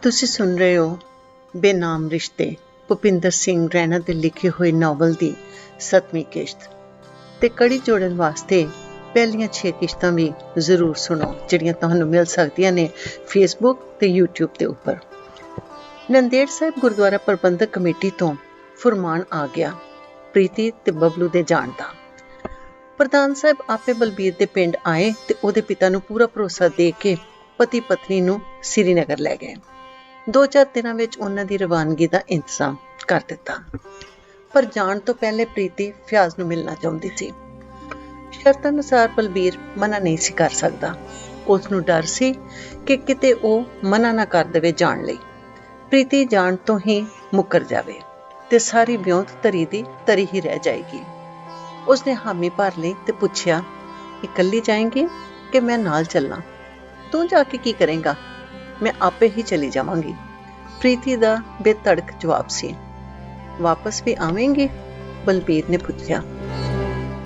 ਤੁਸੀਂ ਸੁਣ ਰਹੇ ਹੋ ਬੇਨਾਮ ਰਿਸ਼ਤੇ, ਭੁਪਿੰਦਰ ਸਿੰਘ ਰੈਣਾ ਦੇ ਲਿਖੇ ਹੋਏ ਨਾਵਲ ਦੀ 7ਵੀਂ ਕਿਸ਼ਤ। ਤੇ ਕੜੀ ਜੋੜਨ ਵਾਸਤੇ ਪਹਿਲੀਆਂ 6 ਕਿਸ਼ਤਾਂ ਵੀ ਜ਼ਰੂਰ ਸੁਣੋ, ਜਿਹੜੀਆਂ ਤੁਹਾਨੂੰ ਮਿਲ ਸਕਦੀਆਂ ਨੇ ਫੇਸਬੁੱਕ ਤੇ YouTube ਦੇ ਉੱਪਰ। ਨੰਦੇੜ ਸਾਹਿਬ ਗੁਰਦੁਆਰਾ ਪ੍ਰਬੰਧਕ ਕਮੇਟੀ ਤੋਂ ਫੁਰਮਾਨ ਆ ਗਿਆ ਪ੍ਰੀਤੀ ਤੇ ਬਬਲੂ ਦੇ ਜਾਣ ਦਾ। ਪ੍ਰਧਾਨ ਸਾਹਿਬ ਆਪੇ ਬਲਬੀਰ ਦੇ ਪਿੰਡ ਆਏ ਤੇ ਉਹਦੇ ਪਿਤਾ ਨੂੰ ਪੂਰਾ ਭਰੋਸਾ ਦੇ ਕੇ ਪਤੀ ਪਤਨੀ ਨੂੰ ਸ੍ਰੀਨਗਰ ਲੈ ਗਏ। 2-4 ਦਿਨਾਂ ਵਿੱਚ ਉਹਨਾਂ ਦੀ ਰਵਾਨਗੀ ਦਾ ਇੰਤਜ਼ਾਮ ਕਰ ਦਿੱਤਾ। ਪਰ ਜਾਣ ਤੋਂ ਪਹਿਲੇ ਪ੍ਰੀਤੀ ਫਿਆਜ਼ ਨੂੰ ਮਿਲਣਾ ਚਾਹੁੰਦੀ ਸੀ। ਸ਼ਰਤ ਅਨੁਸਾਰ ਬਲਬੀਰ ਮਨਾ ਨਹੀਂ ਸੀ ਕਰ ਸਕਦਾ। ਉਸ ਨੂੰ ਡਰ ਸੀ ਕਿ ਕਿਤੇ ਉਹ ਮਨਾ ਨਾ ਕਰ ਦੇਵੇ ਜਾਣ ਲਈ, ਪ੍ਰੀਤੀ ਜਾਣ ਤੋਂ ਹੀ ਮੁੱਕਰ ਜਾਵੇ ਤੇ ਸਾਰੀ ਵਿਉਂਤ ਤਰੀ ਦੀ ਤਰੀ ਹੀ ਰਹਿ ਜਾਏਗੀ। ਉਸਨੇ ਹਾਮੀ ਭਰ ਲਈ ਤੇ ਪੁੱਛਿਆ, ਇਕੱਲੀ ਜਾਏਂਗੀ ਕਿ ਮੈਂ ਨਾਲ ਚੱਲਾਂ? ਤੂੰ ਜਾ ਕੇ ਕੀ ਕਰੇਂਗਾ? ਮੈਂ ਆਪੇ ਹੀ ਚਲੀ ਜਾਵਾਂਗੀ, ਪ੍ਰੀਤੀ ਦਾ ਬੇਧੜਕ ਜਵਾਬ ਸੀ। ਵਾਪਸ ਵੀ ਆਵੇਂਗੀ? ਬਲਬੀਰ ਨੇ ਪੁੱਛਿਆ।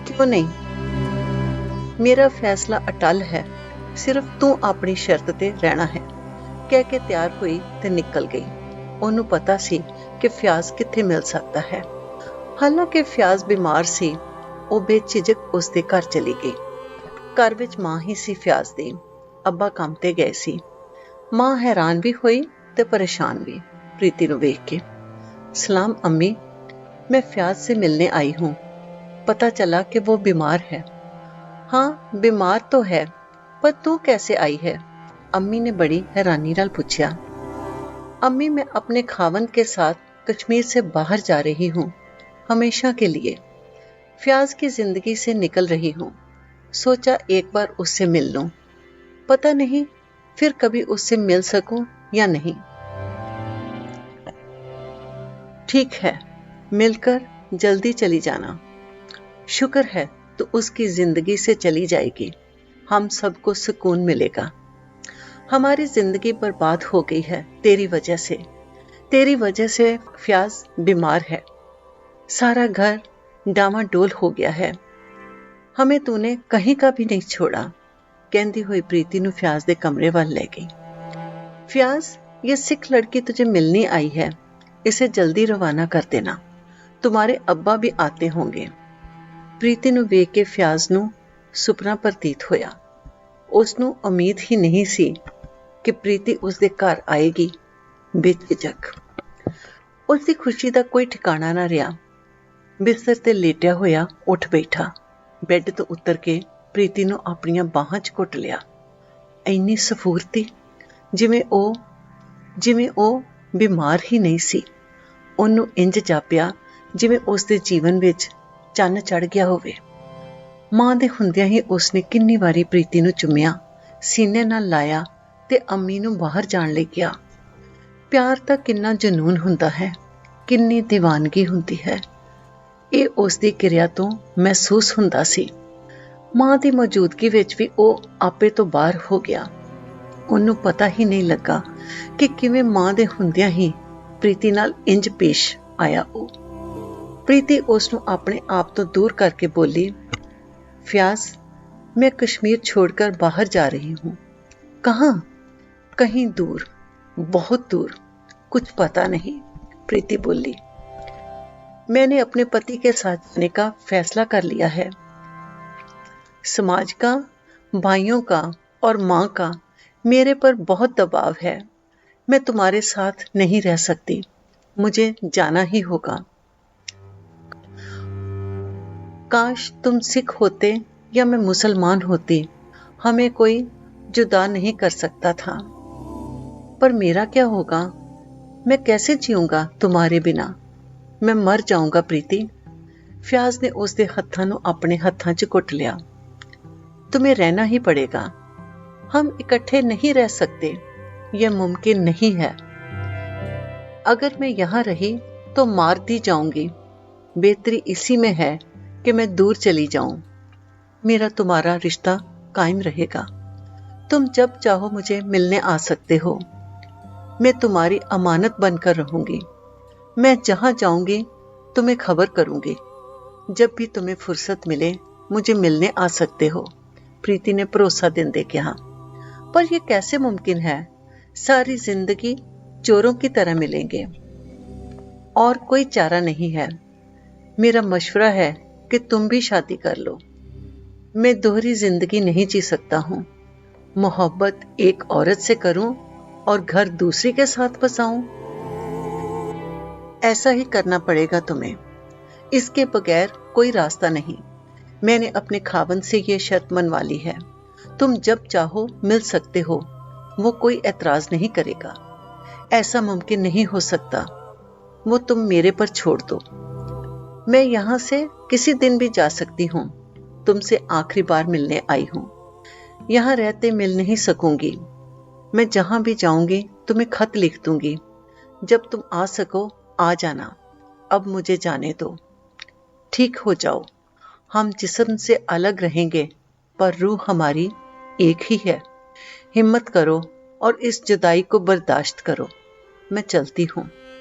ਕਿਉਂ ਨਹੀਂ, ਮੇਰਾ ਫੈਸਲਾ ਅਟੱਲ ਹੈ, ਸਿਰਫ ਤੂੰ ਆਪਣੀ ਸ਼ਰਤ ਤੇ ਰਹਿਣਾ ਹੈ, ਕਹਿ ਕੇ ਤਿਆਰ ਹੋਈ ਤੇ ਨਿਕਲ ਗਈ। ਉਹਨੂੰ ਪਤਾ ਸੀ ਕਿ ਫਿਆਜ਼ ਕਿੱਥੇ ਮਿਲ ਸਕਦਾ ਹੈ। ਹਾਲਾਂਕਿ ਫਿਆਜ਼ ਬਿਮਾਰ ਸੀ, ਉਹ ਬੇਝਿਜਕ ਉਸਦੇ ਘਰ ਚਲੀ ਗਈ। ਘਰ ਵਿੱਚ ਮਾਂ ਹੀ ਸੀ ਫਿਆਜ਼ ਦੀ, ਅੱਬਾ ਕੰਮ ਤੇ ਗਏ ਸੀ। ਮਾਂ ਹੈਰਾਨ ਵੀ ਹੋਈ ਤੇ ਪਰੇਸ਼ਾਨ ਵੀ प्रीति ਨੂੰ ਵੇਖ ਕੇ। सलाम अम्मी, मैं फ्याज से मिलने आई हूँ। पता चला कि वो बीमार है। हाँ, बीमार तो है, पर तू कैसे आई है? अम्मी ने बड़ी हैरानी नाल पूछा। अम्मी, मैं अपने खावन के साथ कश्मीर से बाहर जा रही हूँ, हमेशा के लिए। फ्याज की जिंदगी से निकल रही हूँ, सोचा एक बार उससे मिल लूँ। पता नहीं फिर कभी उससे मिल सकूं या नहीं। ठीक है, मिलकर जल्दी चली जाना। शुक्र है तो उसकी जिंदगी से चली जाएगी, हम सबको सुकून मिलेगा। हमारी जिंदगी बर्बाद हो गई है तेरी वजह से। तेरी वजह से फ्याज बीमार है, सारा घर डामाडोल हो गया है। हमें तूने कहीं का भी नहीं छोड़ा, कहती हुई प्रीति ਨੂੰ ਫਿਆਜ਼ ਦੇ ਕਮਰੇ ਵੱਲ ਲੈ ਗਈ। ਫਿਆਜ਼, ये सिख लड़की तुझे मिलने आई है, इसे जल्दी रवाना कर देना, तुम्हारे अब्बा भी आते होंगे। प्रीति ਨੂੰ ਵੇਖ ਕੇ ਫਿਆਜ਼ ਨੂੰ ਸੁਪਨਾ ਪ੍ਰਤੀਤ ਹੋਇਆ। ਉਸ ਨੂੰ ਉਮੀਦ ਹੀ ਨਹੀਂ ਸੀ ਕਿ ਪ੍ਰੀਤੀ ਉਸ ਦੇ ਘਰ ਆਏਗੀ। ਬੇਝਿਜਕ ਉਸ ਦੀ ਖੁਸ਼ੀ ਦਾ ਕੋਈ ਠਿਕਾਣਾ ਨਾ ਰਿਹਾ। ਬਿਸਤਰ ਤੇ ਲੇਟਿਆ ਹੋਇਆ ਉੱਠ ਬੈਠਾ, ਬੈੱਡ ਤੋਂ ਉਤਰ ਕੇ ਪ੍ਰੀਤੀ ਨੂੰ ਆਪਣੀਆਂ ਬਾਹਾਂ 'ਚ ਘੁੱਟ ਲਿਆ। ਇੰਨੀ ਸਫੂਰਤੀ, ਜਿਵੇਂ ਉਹ ਬਿਮਾਰ ਹੀ ਨਹੀਂ ਸੀ। ਉਹਨੂੰ ਇੰਜ ਜਾਪਿਆ ਜਿਵੇਂ ਉਸ ਦੇ ਜੀਵਨ ਵਿੱਚ ਚੰਨ ਚੜ੍ਹ ਗਿਆ ਹੋਵੇ। ਮਾਂ ਦੇ ਹੁੰਦਿਆਂ ਹੀ ਉਸਨੇ ਕਿੰਨੀ ਵਾਰੀ ਪ੍ਰੀਤੀ ਨੂੰ ਚੁੰਮਿਆ, ਸੀਨੇ ਨਾਲ ਲਾਇਆ ਤੇ ਅੰਮੀ ਨੂੰ ਬਾਹਰ ਜਾਣ ਲਈ ਕਿਹਾ। ਪਿਆਰ ਦਾ ਕਿੰਨਾ ਜਨੂਨ ਹੁੰਦਾ ਹੈ, ਕਿੰਨੀ ਦੀਵਾਨਗੀ ਹੁੰਦੀ ਹੈ, ਇਹ ਉਸ ਦੀ ਕਿਰਿਆ ਤੋਂ ਮਹਿਸੂਸ ਹੁੰਦਾ ਸੀ। ਮਾਂ ਦੀ ਮੌਜੂਦਗੀ ਵਿੱਚ ਵੀ ਉਹ ਆਪੇ ਤੋਂ ਬਾਹਰ ਹੋ ਗਿਆ। ਉਹਨੂੰ ਪਤਾ ਹੀ ਨਹੀਂ ਲੱਗਾ ਕਿ ਕਿਵੇਂ ਮਾਂ ਦੇ ਹੁੰਦਿਆਂ ਹੀ ਪ੍ਰੀਤੀ ਨਾਲ ਇੰਜ ਪੇਸ਼ ਆਇਆ। ਉਹ ਪ੍ਰੀਤੀ ਉਸ ਨੂੰ ਆਪਣੇ ਆਪ ਤੋਂ ਦੂਰ ਕਰਕੇ ਬੋਲੀ, ਫਿਆਜ਼, मैं कश्मीर छोड़कर बाहर जा रही हूँ। कहाँ? कहीं दूर, बहुत दूर, कुछ पता नहीं, प्रीति बोली। मैंने अपने पति के साथ जाने का फैसला कर लिया है। समाज का, भाइयों का और माँ का मेरे पर बहुत दबाव है। मैं तुम्हारे साथ नहीं रह सकती, मुझे जाना ही होगा। काश तुम सिख होते या मैं मुसलमान होती, हमें कोई जुदा नहीं कर सकता था। पर मेरा क्या होगा? मैं कैसे जीऊँगा तुम्हारे बिना? मैं मर जाऊँगा प्रीति। ਫਿਆਜ਼ ਨੇ ਉਸ ਦੇ ਹੱਥਾਂ ਨੂੰ ਆਪਣੇ ਹੱਥਾਂ 'ਚ ਘੁੱਟ ਲਿਆ। तुम्हें रहना ही पड़ेगा, हम इकट्ठे नहीं रह सकते, यह मुमकिन नहीं है। अगर मैं यहाँ रही तो मार दी जाऊंगी। बेहतरी इसी में है कि मैं दूर चली जाऊं। मेरा तुम्हारा रिश्ता कायम रहेगा। तुम जब चाहो मुझे मिलने आ सकते हो। मैं तुम्हारी अमानत बनकर रहूंगी। मैं जहाँ जाऊंगी तुम्हें खबर करूंगी। जब भी तुम्हें फुर्सत मिले मुझे मिलने आ सकते हो, प्रीति ने भरोसा देंदे कहा। पर यह कैसे मुमकिन है? सारी जिंदगी चोरों की तरह मिलेंगे। और कोई चारा नहीं है। मेरा मशवरा है कि तुम भी शादी कर लो। मैं दोहरी जिंदगी नहीं जी सकता हूँ। मोहब्बत एक औरत से करूं और घर दूसरी के साथ बसाऊं। ऐसा ही करना पड़ेगा तुम्हें। इसके बगैर कोई रास्ता नहीं। मैंने अपने खावंद से ये शर्त मनवा ली है। तुम जब चाहो मिल सकते हो। वो कोई एतराज नहीं करेगा। ऐसा मुमकिन नहीं हो सकता। वो तुम मेरे पर छोड़ दो। मैं यहां से किसी दिन भी जा सकती हूँ। तुमसे आखिरी बार मिलने आई हूँ। यहां रहते मिल नहीं सकूंगी। मैं जहां भी जाऊंगी तुम्हें खत लिख दूंगी। जब तुम आ सको आ जाना। अब मुझे जाने दो। ठीक हो जाओ। हम जिस्म से अलग रहेंगे पर रूह हमारी एक ही है। हिम्मत करो और इस जुदाई को बर्दाश्त करो। मैं चलती हूँ।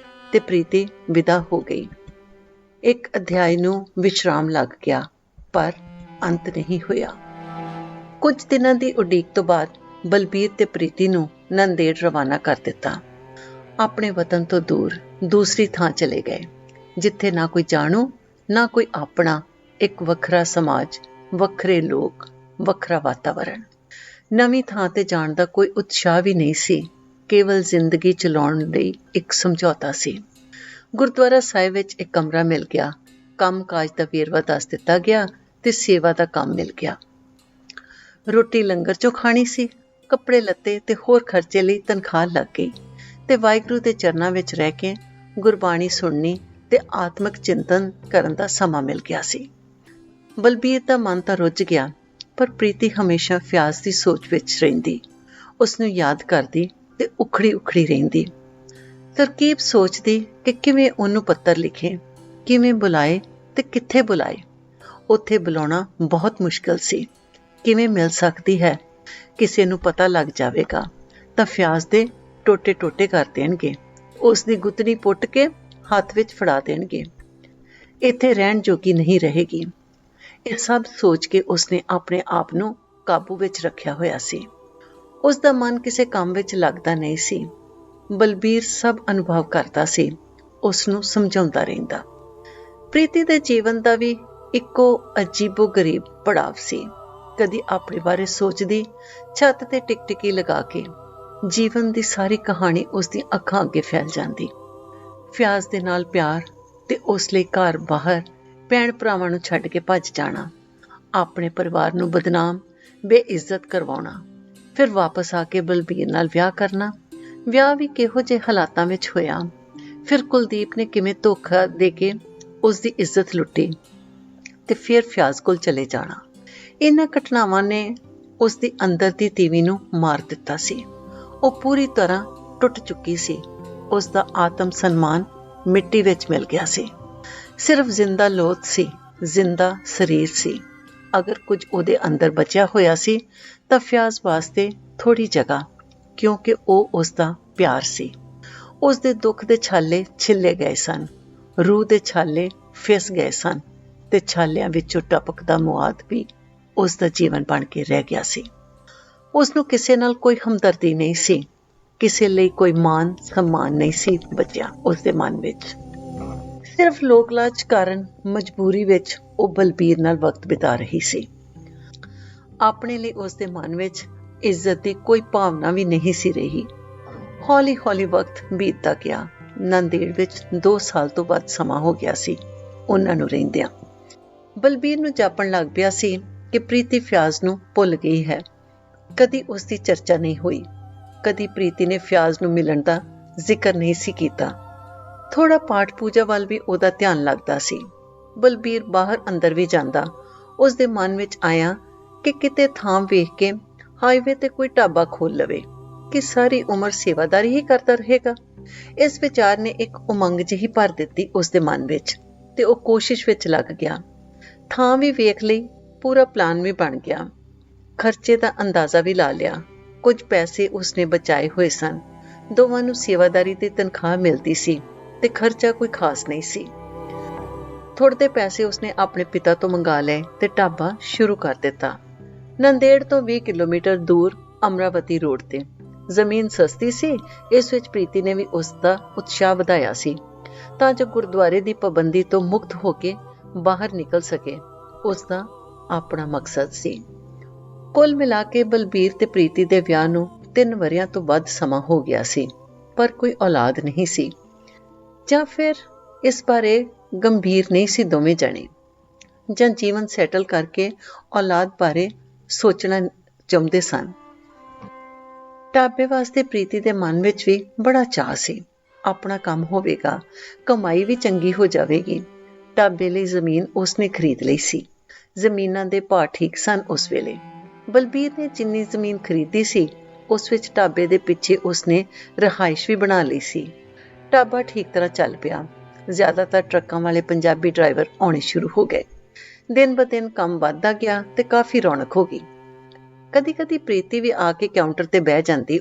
ते प्रीति विदा हो गई। एक अध्याय ਨੂੰ ਵਿਸ਼ਰਾਮ ਲੱਗ ਗਿਆ ਪਰ ਅੰਤ ਨਹੀਂ ਹੋਇਆ। ਕੁਝ ਦਿਨਾਂ ਦੀ ਉਡੀਕ ਤੋਂ ਬਾਅਦ ਬਲਬੀਰ ਤੇ ਪ੍ਰੀਤੀ ਨੂੰ ਨੰਦੇੜ ਰਵਾਨਾ ਕਰ ਦਿੱਤਾ। ਆਪਣੇ ਵਤਨ ਤੋਂ ਦੂਰ ਦੂਸਰੀ ਥਾਂ ਚਲੇ ਗਏ, ਜਿੱਥੇ ਨਾ ਕੋਈ ਜਾਣੂ ਨਾ ਕੋਈ ਆਪਣਾ, ਇੱਕ ਵੱਖਰਾ ਸਮਾਜ, ਵੱਖਰੇ ਲੋਕ, ਵੱਖਰਾ ਵਾਤਾਵਰਣ। ਨਵੀਂ ਥਾਂ ਤੇ ਜਾਣ ਦਾ ਕੋਈ ਉਤਸ਼ਾਹ ਵੀ ਨਹੀਂ ਸੀ, ਕੇਵਲ ਜ਼ਿੰਦਗੀ ਚਲਾਉਣ ਲਈ ਇੱਕ ਸਮਝੌਤਾ ਸੀ। ਗੁਰਦੁਆਰਾ ਸਾਹਿਬ ਵਿੱਚ ਇੱਕ ਕਮਰਾ ਮਿਲ ਗਿਆ। ਕੰਮ ਕਾਜ ਦਾ ਵੇਰਵਾ ਦੱਸ ਦਿੱਤਾ ਗਿਆ ਤੇ ਸੇਵਾ ਦਾ ਕੰਮ ਮਿਲ ਗਿਆ। ਰੋਟੀ ਲੰਗਰ ਚੋਂ ਖਾਣੀ ਸੀ। ਕੱਪੜੇ ਲੱਤੇ ਤੇ ਹੋਰ ਖਰਚੇ ਲਈ ਤਨਖਾਹ ਲੱਗ ਗਈ ਤੇ ਵਾਹਿਗੁਰੂ ਦੇ ਚਰਨਾਂ ਵਿੱਚ ਰਹਿ ਕੇ ਗੁਰਬਾਣੀ ਸੁਣਨੀ ਤੇ ਆਤਮਿਕ ਚਿੰਤਨ ਕਰਨ ਦਾ ਸਮਾਂ ਮਿਲ ਗਿਆ ਸੀ। ਬਲਬੀਰ ਦਾ ਮਨ ਤਾਂ ਰੁੱਝ ਗਿਆ, ਪਰ ਪ੍ਰੀਤੀ ਹਮੇਸ਼ਾ ਫਿਆਜ਼ ਦੀ ਸੋਚ ਵਿੱਚ ਰਹਿੰਦੀ, ਉਸ ਨੂੰ ਯਾਦ ਕਰਦੀ ਤੇ ਉਖੜੀ ਉਖੜੀ ਰਹਿੰਦੀ। ਤਰਕੀਬ ਸੋਚਦੀ ਕਿ ਕਿਵੇਂ ਉਹਨੂੰ ਪੱਤਰ ਲਿਖੇ, ਕਿਵੇਂ ਬੁਲਾਏ ਤੇ ਕਿੱਥੇ ਬੁਲਾਏ। ਉੱਥੇ ਬੁਲਾਉਣਾ ਬਹੁਤ ਮੁਸ਼ਕਲ ਸੀ। ਕਿਵੇਂ ਮਿਲ ਸਕਦੀ ਹੈ? ਕਿਸੇ ਨੂੰ ਪਤਾ ਲੱਗ ਜਾਵੇਗਾ ਤਾਂ ਫਿਆਜ਼ ਦੇ ਟੋਟੇ ਟੋਟੇ ਕਰ ਦੇਣਗੇ, ਉਸ ਦੀ ਗੁੱਤਨੀ ਪੁੱਟ ਕੇ ਹੱਥ ਵਿੱਚ ਫੜਾ ਦੇਣਗੇ। ਇੱਥੇ ਰਹਿਣ ਜੋਗੀ ਨਹੀਂ ਰਹੇਗੀ। ਇਹ ਸਭ ਸੋਚ ਕੇ ਉਸਨੇ ਆਪਣੇ ਆਪ ਨੂੰ ਕਾਬੂ ਵਿੱਚ ਰੱਖਿਆ ਹੋਇਆ ਸੀ। ਉਸ ਦਾ ਮਨ ਕਿਸੇ ਕੰਮ ਵਿੱਚ ਲੱਗਦਾ ਨਹੀਂ ਸੀ। ਬਲਬੀਰ ਸਭ ਅਨੁਭਵ ਕਰਦਾ ਸੀ, ਉਸ ਨੂੰ ਸਮਝਾਉਂਦਾ ਰਹਿੰਦਾ। ਪ੍ਰੀਤੀ ਦੇ ਜੀਵਨ ਦਾ ਵੀ ਇੱਕੋ ਅਜੀਬੋ ਗਰੀਬ ਪੜਾਵ ਸੀ। ਕਦੀ ਆਪਣੇ ਬਾਰੇ ਸੋਚਦੀ, ਛੱਤ ਤੇ ਟਿਕਟਿਕੀ ਲਗਾ ਕੇ ਜੀਵਨ ਦੀ ਸਾਰੀ ਕਹਾਣੀ ਉਸਦੀ ਅੱਖਾਂ ਅੱਗੇ ਫੈਲ ਜਾਂਦੀ। ਫਿਆਜ਼ ਦੇ ਨਾਲ ਪਿਆਰ ਤੇ ਉਸ ਲਈ ਘਰ ਬਾਹਰ ਭੈਣ ਭਰਾਵਾਂ ਨੂੰ ਛੱਡ ਕੇ ਭੱਜ ਜਾਣਾ, ਆਪਣੇ ਪਰਿਵਾਰ ਨੂੰ ਬਦਨਾਮ ਬੇਇੱਜ਼ਤ ਕਰਵਾਉਣਾ, ਫਿਰ ਵਾਪਸ ਆ ਕੇ ਬਲਬੀਰ ਨਾਲ ਵਿਆਹ ਕਰਨਾ। ਵਿਆਹ ਵੀ ਕਿਹੋ ਜਿਹੇ ਹਾਲਾਤਾਂ ਵਿੱਚ ਹੋਇਆ। ਫਿਰ ਕੁਲਦੀਪ ਨੇ ਕਿਵੇਂ ਧੋਖਾ ਦੇ ਕੇ ਉਸ ਦੀ ਇੱਜ਼ਤ ਲੁੱਟੀ ਤੇ ਫਿਰ ਫਿਆਜ਼ ਕੋਲ ਚਲੇ ਜਾਣਾ। ਇਹਨਾਂ ਘਟਨਾਵਾਂ ਨੇ ਉਸ ਦੀ ਅੰਦਰ ਦੀ ਤੀਵੀਂ ਨੂੰ ਮਾਰ ਦਿੱਤਾ ਸੀ। ਉਹ ਪੂਰੀ ਤਰ੍ਹਾਂ ਟੁੱਟ ਚੁੱਕੀ ਸੀ। ਉਸ ਦਾ ਆਤਮ ਸਨਮਾਨ ਮਿੱਟੀ ਵਿੱਚ ਮਿਲ ਗਿਆ ਸੀ। ਸਿਰਫ ਜ਼ਿੰਦਾ ਲੋਥ ਸੀ, ਜ਼ਿੰਦਾ ਸਰੀਰ ਸੀ। ਅਗਰ ਕੁਝ ਉਹਦੇ ਅੰਦਰ ਬਚਿਆ ਹੋਇਆ ਸੀ ਤਾਂ ਫਿਆਜ਼ ਵਾਸਤੇ ਥੋੜੀ ਜਗ੍ਹਾ, ਕਿਉਂਕਿ ਉਹ ਉਸ ਦਾ ਪਿਆਰ ਸੀ। ਉਸ ਦੇ ਦੁੱਖ ਦੇ ਛਾਲੇ ਛਿੱਲੇ ਗਏ ਸਨ, ਰੂਹ ਦੇ ਛਾਲੇ ਫਿਸ ਗਏ ਸਨ ਤੇ ਛਾਲਿਆਂ ਵਿੱਚੋਂ ਟਪਕਦਾ ਮੁਆਦ ਵੀ ਉਸ ਦਾ ਜੀਵਨ ਬਣ ਕੇ ਰਹਿ ਗਿਆ ਸੀ। ਉਸ ਨੂੰ ਕਿਸੇ ਨਾਲ ਕੋਈ ਹਮਦਰਦੀ ਨਹੀਂ ਸੀ, ਕਿਸੇ ਲਈ ਕੋਈ ਮਾਨ ਸਨਮਾਨ ਨਹੀਂ ਸੀ ਬਚਿਆ ਉਸ ਦੇ ਮਨ ਵਿੱਚ। ਸਿਰਫ ਲੋਕ ਲਾਜ ਕਾਰਨ ਮਜਬੂਰੀ ਵਿੱਚ ਉਹ ਬਲਬੀਰ ਨਾਲ ਵਕਤ ਬਿਤਾ ਰਹੀ ਸੀ। ਆਪਣੇ ਲਈ ਉਸ ਦੇ ਮਨ ਵਿੱਚ ਇੱਜ਼ਤ ਦੀ ਕੋਈ ਭਾਵਨਾ ਵੀ ਨਹੀਂ ਸੀ ਰਹੀ। ਹੌਲੀ ਹੌਲੀ ਵਕਤ ਬੀਤਦਾ ਗਿਆ। ਨੰਦੇੜ ਵਿੱਚ 2 ਸਾਲ ਤੋਂ ਵੱਧ ਸਮਾਂ ਹੋ ਗਿਆ ਸੀ ਉਹਨਾਂ ਨੂੰ ਰਹਿੰਦਿਆਂ। ਬਲਬੀਰ ਨੂੰ ਜਾਪਣ ਲੱਗ ਪਿਆ ਸੀ ਕਿ ਪ੍ਰੀਤੀ ਫਿਆਜ਼ ਨੂੰ ਭੁੱਲ ਗਈ ਹੈ। ਕਦੀ ਉਸ ਦੀ ਚਰਚਾ ਨਹੀਂ ਹੋਈ, ਕਦੀ ਪ੍ਰੀਤੀ ਨੇ ਫਿਆਜ਼ ਨੂੰ ਮਿਲਣ ਦਾ ਜ਼ਿਕਰ ਨਹੀਂ ਸੀ ਕੀਤਾ। ਥੋੜਾ ਪਾਠ ਪੂਜਾ ਵੱਲ ਵੀ ਉਹਦਾ ਧਿਆਨ ਲੱਗਦਾ ਸੀ। ਬਲਬੀਰ ਬਾਹਰ ਅੰਦਰ ਵੀ ਜਾਂਦਾ। ਉਸ ਦੇ ਮਨ ਵਿੱਚ ਆਇਆ ਕਿ ਕਿਤੇ ਥਾਂ ਵੇਖ ਕੇ ਹਾਈਵੇ ਤੇ ਕੋਈ ਢਾਬਾ ਖੋਲ ਲਵੇ ਕਿ ਸਾਰੀ ਉਮਰ ਸੇਵਾਦਾਰੀ ਹੀ ਕਰਦਾ ਰਹੇਗਾ। ਇਸ ਵਿਚਾਰ ਨੇ ਇੱਕ ਉਮੰਗ ਜਿਹੀ ਭਰ ਦਿੱਤੀ ਉਸ ਦੇ ਮਨ ਵਿੱਚ ਤੇ ਉਹ ਕੋਸ਼ਿਸ਼ ਵਿੱਚ ਲੱਗ ਗਿਆ। ਥਾਂ ਵੀ ਵੇਖ ਲਈ, ਪੂਰਾ ਪਲਾਨ ਵੀ ਬਣ ਗਿਆ, ਖਰਚੇ ਦਾ ਅੰਦਾਜ਼ਾ ਵੀ ਲਾ ਲਿਆ। ਕੁਝ ਪੈਸੇ ਉਸਨੇ ਬਚਾਏ ਹੋਏ ਸਨ। ਦੋਵਾਂ ਨੂੰ ਸੇਵਾਦਾਰੀ ਦੀ ਤਨਖਾਹ ਮਿਲਦੀ ਸੀ ਤੇ ਖਰਚਾ ਕੋਈ ਖਾਸ ਨਹੀਂ ਸੀ। ਥੋੜੇ ਪੈਸੇ ਉਸਨੇ ਆਪਣੇ ਪਿਤਾ ਤੋਂ ਮੰਗਾ ਲਏ ਤੇ ਢਾਬਾ ਸ਼ੁਰੂ ਕਰ ਦਿੱਤਾ। ਨੰਦੇੜ ਤੋਂ 20 ਕਿਲੋਮੀਟਰ ਦੂਰ ਅਮਰਾਵਤੀ ਰੋਡ ਤੇ ਜ਼ਮੀਨ ਸਸਤੀ ਸੀ, ਇਸ ਵਿੱਚ ਪ੍ਰੀਤੀ ਨੇ ਵੀ ਉਸ ਦਾ ਉਤਸ਼ਾਹ ਵਧਾਇਆ ਸੀ ਤਾਂ ਜੋ ਗੁਰਦੁਆਰੇ ਦੀ ਪਾਬੰਦੀ ਤੋਂ ਮੁਕਤ ਹੋ ਕੇ ਬਾਹਰ ਨਿਕਲ ਸਕੇ। ਉਸ ਦਾ ਆਪਣਾ ਮਕਸਦ ਸੀ। ਕੁੱਲ ਮਿਲਾ ਕੇ ਬਲਬੀਰ ਤੇ ਪ੍ਰੀਤੀ ਦੇ ਵਿਆਹ ਨੂੰ 3 ਵਰ੍ਹਿਆਂ ਤੋਂ ਵੱਧ ਸਮਾਂ ਹੋ ਗਿਆ ਸੀ, ਪਰ ਕੋਈ ਔਲਾਦ ਨਹੀਂ ਸੀ, ਜਾਂ ਫਿਰ ਇਸ ਬਾਰੇ ਗੰਭੀਰ ਨਹੀਂ ਸੀ ਦੋਵੇਂ ਜਣੇ, ਜਾਂ ਜੀਵਨ ਸੈਟਲ ਕਰਕੇ ਔਲਾਦ ਬਾਰੇ ਸੋਚਣਾ ਚਾਹੁੰਦੇ ਸਨ। ਢਾਬੇ ਵਾਸਤੇ ਪ੍ਰੀਤੀ ਦੇ ਮਨ ਵਿੱਚ ਵੀ ਬੜਾ ਚਾਅ ਸੀ। ਆਪਣਾ ਕੰਮ ਹੋਵੇਗਾ, ਕਮਾਈ ਵੀ ਚੰਗੀ ਹੋ ਜਾਵੇਗੀ। ਢਾਬੇ ਲਈ ਜ਼ਮੀਨ ਉਸਨੇ ਖਰੀਦ ਲਈ ਸੀ। ਜ਼ਮੀਨਾਂ ਦੇ ਭਾਅ ਠੀਕ ਸਨ ਉਸ ਵੇਲੇ। ਬਲਬੀਰ ਨੇ ਜਿੰਨੀ ਜ਼ਮੀਨ ਖਰੀਦੀ ਸੀ, ਉਸ ਵਿੱਚ ਢਾਬੇ ਦੇ ਪਿੱਛੇ ਉਸਨੇ ਰਿਹਾਇਸ਼ ਵੀ ਬਣਾ ਲਈ ਸੀ। ਢਾਬਾ ਠੀਕ ਤਰ੍ਹਾਂ ਚੱਲ ਪਿਆ। ਜ਼ਿਆਦਾਤਰ ਟਰੱਕਾਂ ਵਾਲੇ ਪੰਜਾਬੀ ਡਰਾਈਵਰ ਆਉਣੇ ਸ਼ੁਰੂ ਹੋ ਗਏ। ਦਿਨ ਬ ਦਿਨ ਕੰਮ ਵੱਧਦਾ ਗਿਆ ਤੇ ਕਾਫੀ ਰੌਣਕ ਹੋ ਗਈ। ਕਦੀ ਕਦੀ ਪ੍ਰੀਤੀ ਵੀ ਆ ਕੇ ਕਾਊਂਟਰ ਤੇ ਬਹਿ ਜਾਂਦੀ।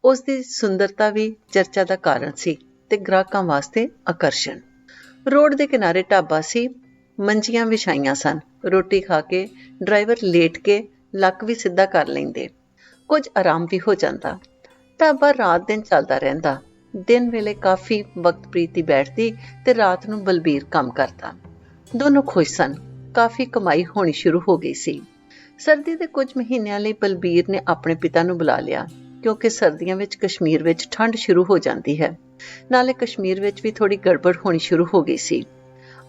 ਉਸ ਦੀ ਸੁੰਦਰਤਾ ਵੀ ਚਰਚਾ ਦਾ ਕਾਰਨ ਸੀ ਤੇ ਗ੍ਰਾਹਕਾਂ ਵਾਸਤੇ ਆਕਰਸ਼ਣ। ਰੋਡ ਦੇ ਕਿਨਾਰੇ ਢਾਬਾ ਸੀ। ਮੰਜੀਆਂ ਵਿਛਾਈਆਂ ਸਨ। ਰੋਟੀ ਖਾ ਕੇ ਡਰਾਈਵਰ ਲੇਟ ਕੇ ਲੱਕ ਵੀ ਸਿੱਧਾ ਕਰ ਲੈਂਦੇ। ਕੁਝ ਆਰਾਮ ਵੀ ਹੋ ਜਾਂਦਾ। ਢਾਬਾ ਰਾਤ ਦਿਨ ਚੱਲਦਾ ਰਹਿੰਦਾ। ਦਿਨ ਵੇਲੇ ਕਾਫੀ ਵਕਤ ਪ੍ਰੀਤੀ ਬੈਠਦੀ ਤੇ ਰਾਤ ਨੂੰ ਬਲਬੀਰ ਕੰਮ ਕਰਦਾ। ਦੋਨੋਂ ਖੁਸ਼ ਸਨ। ਕਾਫੀ ਕਮਾਈ ਹੋਣੀ ਸ਼ੁਰੂ ਹੋ ਗਈ ਸੀ। ਸਰਦੀ ਦੇ ਕੁਝ ਮਹੀਨਿਆਂ ਲਈ ਬਲਬੀਰ ਨੇ ਆਪਣੇ ਪਿਤਾ ਨੂੰ ਬੁਲਾ ਲਿਆ, ਕਿਉਂਕਿ ਸਰਦੀਆਂ ਵਿੱਚ ਕਸ਼ਮੀਰ ਵਿੱਚ ਠੰਡ ਸ਼ੁਰੂ ਹੋ ਜਾਂਦੀ ਹੈ। ਨਾਲੇ ਕਸ਼ਮੀਰ ਵਿੱਚ ਵੀ ਥੋੜੀ ਗੜਬੜ ਹੋਣੀ ਸ਼ੁਰੂ ਹੋ ਗਈ ਸੀ।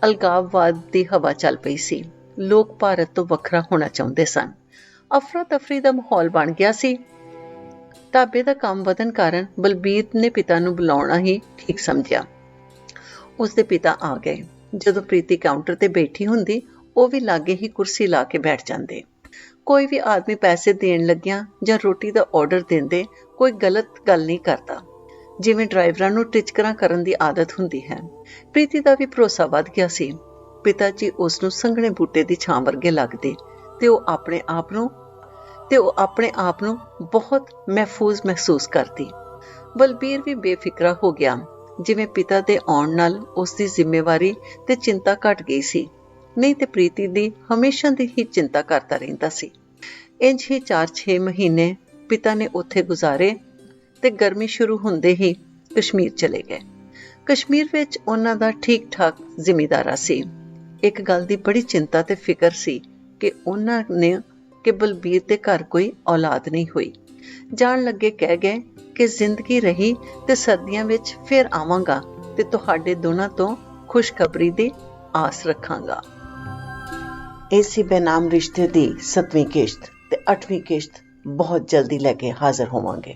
ਅਲਗਾਵਵਾਦ ਦੀ ਹਵਾ ਚੱਲ ਪਈ ਸੀ। ਲੋਕ ਭਾਰਤ ਤੋਂ ਵੱਖਰਾ ਹੋਣਾ ਚਾਹੁੰਦੇ ਸਨ। ਅਫਰਾ ਤਫਰੀ ਦਾ ਮਾਹੌਲ ਬਣ ਗਿਆ ਸੀ। ਢਾਬੇ ਦਾ ਕੰਮ ਵਧਣ ਕਾਰਨ ਬਲਬੀਰ ਨੇ ਪਿਤਾ ਨੂੰ ਬੁਲਾਉਣਾ ਹੀ ਠੀਕ ਸਮਝਿਆ। ਉਸਦੇ ਪਿਤਾ ਆ ਗਏ। ਜਦੋਂ ਪ੍ਰੀਤੀ ਕਾਊਂਟਰ ਤੇ ਬੈਠੀ ਹੁੰਦੀ, ਉਹ ਵੀ ਲਾਗੇ ਹੀ ਕੁਰਸੀ ਲਾ ਕੇ ਬੈਠ ਜਾਂਦੇ। ਕੋਈ ਵੀ ਆਦਮੀ ਪੈਸੇ ਦੇਣ ਲੱਗਿਆਂ ਜਾਂ ਰੋਟੀ ਦਾ ਆਰਡਰ ਦਿੰਦੇ ਕੋਈ ਗਲਤ ਗੱਲ ਨਹੀਂ ਕਰਦਾ, ਜਿਵੇਂ ਡਰਾਈਵਰਾਂ ਨੂੰ ਟਿਚਕਰਾਂ ਕਰਨ ਦੀ ਆਦਤ ਹੁੰਦੀ ਹੈ। ਪ੍ਰੀਤੀ ਦਾ ਵੀ ਭਰੋਸਾ ਵੱਧ ਗਿਆ ਸੀ। ਪਿਤਾ ਜੀ ਉਸ ਨੂੰ ਸੰਘਣੇ ਬੂਟੇ ਦੀ ਛਾਂ ਵਰਗੇ ਲੱਗਦੇ ਤੇ ਉਹ ਆਪਣੇ ਆਪ ਨੂੰ ਬਹੁਤ ਮਹਿਫੂਜ਼ ਮਹਿਸੂਸ ਕਰਦੀ। ਬਲਬੀਰ ਵੀ ਬੇਫਿਕਰਾ ਹੋ ਗਿਆ, ਜਿਵੇਂ ਪਿਤਾ ਦੇ ਆਉਣ ਨਾਲ ਉਸ ਦੀ ਜ਼ਿੰਮੇਵਾਰੀ ਤੇ ਚਿੰਤਾ ਘਟ ਗਈ ਸੀ। ਨਹੀਂ ਤੇ ਪ੍ਰੀਤੀ ਦੀ ਹਮੇਸ਼ਾ ਦੀ ਹੀ ਚਿੰਤਾ ਕਰਦਾ ਰਹਿੰਦਾ ਸੀ। ਇੰਝ ਹੀ 4-6 ਮਹੀਨੇ ਪਿਤਾ ਨੇ ਉੱਥੇ ਗੁਜ਼ਾਰੇ ਤੇ ਗਰਮੀ ਸ਼ੁਰੂ ਹੁੰਦੇ ਹੀ ਕਸ਼ਮੀਰ ਚਲੇ ਗਏ। ਕਸ਼ਮੀਰ ਵਿੱਚ ਉਹਨਾਂ ਦਾ ਠੀਕ ਠਾਕ ਜ਼ਿਮੀਂਦਾਰਾ ਸੀ। ਇੱਕ ਗੱਲ ਦੀ ਬੜੀ ਚਿੰਤਾ ਤੇ ਫਿਕਰ ਸੀ ਕਿ ਉਹਨਾਂ ਨੇ ਕਿ ਬਲਬੀਰ ਦੇ ਘਰ ਕੋਈ ਔਲਾਦ ਨਹੀਂ ਹੋਈ। ਜਾਣ ਲੱਗੇ ਕਹਿ ਗਏ ਕਿ ਜ਼ਿੰਦਗੀ ਰਹੀ ਤੇ ਸਰਦੀਆਂ ਵਿੱਚ ਫਿਰ ਆਵਾਂਗਾ ਤੇ ਤੁਹਾਡੇ ਦੋਨਾਂ ਤੋਂ ਖੁਸ਼ਖਬਰੀ ਦੀ ਆਸ ਰੱਖਾਂਗਾ। ਇਹ ਸੀ ਬੇਨਾਮ ਰਿਸ਼ਤੇ ਦੀ 7ਵੀਂ ਕਿਸ਼ਤ ਤੇ 8ਵੀਂ ਕਿਸ਼ਤ ਬਹੁਤ ਜਲਦੀ ਲੈ ਕੇ ਹਾਜ਼ਰ ਹੋਵਾਂਗੇ।